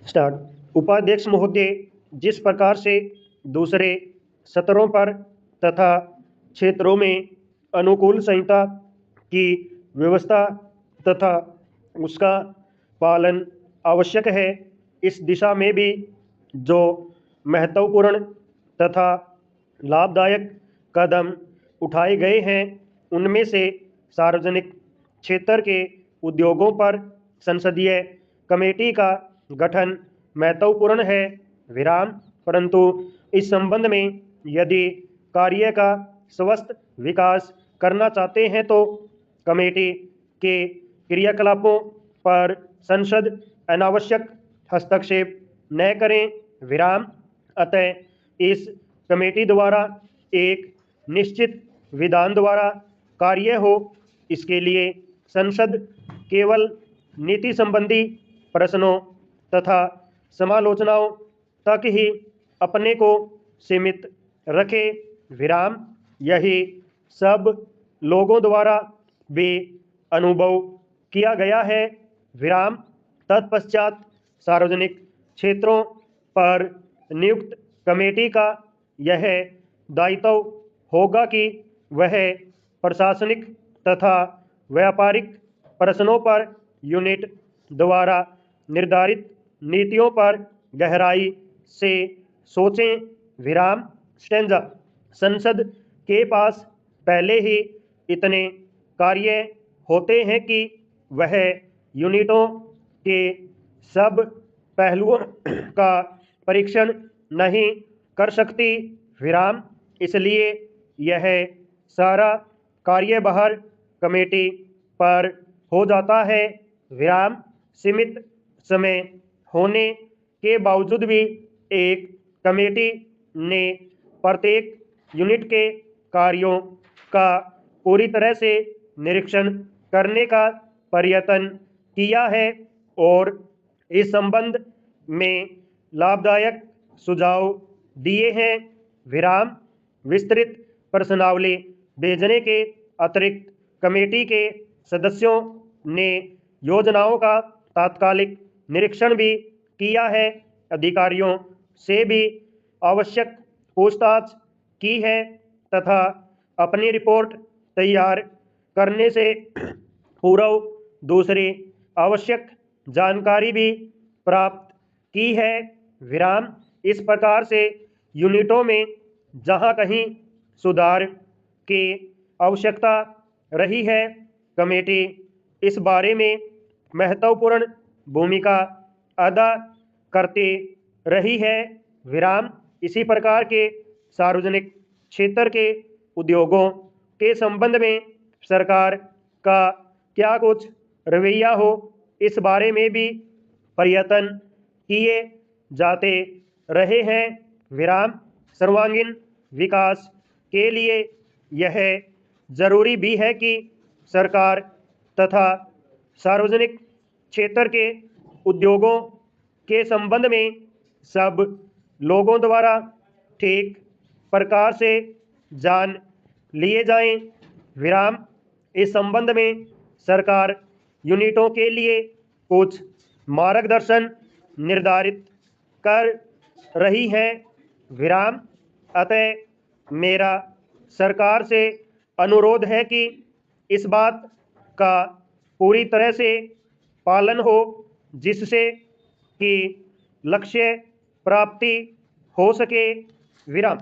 Start. उपाध्यक्ष महोदय, जिस प्रकार से दूसरे स्तरों पर तथा क्षेत्रों में अनुकूल संहिता की व्यवस्था तथा उसका पालन आवश्यक है, इस दिशा में भी जो महत्वपूर्ण तथा लाभदायक कदम उठाए गए हैं, उनमें से सार्वजनिक क्षेत्र के उद्योगों पर संसदीय कमेटी का गठन महत्वपूर्ण है। विराम। परंतु इस संबंध में यदि कार्य का स्वस्थ विकास करना चाहते हैं तो कमेटी के क्रियाकलापों पर संसद अनावश्यक हस्तक्षेप न करें। विराम। अतः इस कमेटी द्वारा एक निश्चित विधान द्वारा कार्य हो, इसके लिए संसद केवल नीति संबंधी प्रश्नों तथा समालोचनाओं तक ही अपने को सीमित रखे। विराम। यही सब लोगों द्वारा भी अनुभव किया गया है। विराम। तत्पश्चात सार्वजनिक क्षेत्रों पर नियुक्त कमेटी का यह दायित्व होगा कि वह प्रशासनिक तथा व्यापारिक प्रश्नों पर यूनिट द्वारा निर्धारित नीतियों पर गहराई से सोचें। विराम। स्टेंजा। संसद के पास पहले ही इतने कार्य होते हैं कि वह यूनिटों के सब पहलुओं का परीक्षण नहीं कर सकती। विराम। इसलिए यह सारा कार्यभार कमेटी पर हो जाता है। विराम। सीमित समय होने के बावजूद भी एक कमेटी ने प्रत्येक यूनिट के कार्यों का पूरी तरह से निरीक्षण करने का प्रयत्न किया है और इस संबंध में लाभदायक सुझाव दिए हैं। विराम। विस्तृत प्रश्नावली भेजने के अतिरिक्त कमेटी के सदस्यों ने योजनाओं का तात्कालिक निरीक्षण भी किया है, अधिकारियों से भी आवश्यक पूछताछ की है तथा अपनी रिपोर्ट तैयार करने से पूर्व दूसरी आवश्यक जानकारी भी प्राप्त की है। विराम। इस प्रकार से यूनिटों में जहां कहीं सुधार की आवश्यकता रही है, कमेटी इस बारे में महत्वपूर्ण भूमिका अदा करती रही है। विराम। इसी प्रकार के सार्वजनिक क्षेत्र के उद्योगों के संबंध में सरकार का क्या कुछ रवैया हो, इस बारे में भी प्रयत्न किए जाते रहे हैं। विराम। सर्वांगीण विकास के लिए यह जरूरी भी है कि सरकार तथा सार्वजनिक क्षेत्र के उद्योगों के संबंध में सब लोगों द्वारा ठीक प्रकार से जान लिए जाएं। विराम। इस संबंध में सरकार यूनिटों के लिए कुछ मार्गदर्शन निर्धारित कर रही है। विराम। अतः मेरा सरकार से अनुरोध है कि इस बात का पूरी तरह से पालन हो जिससे कि लक्ष्य प्राप्ति हो सके। विराम।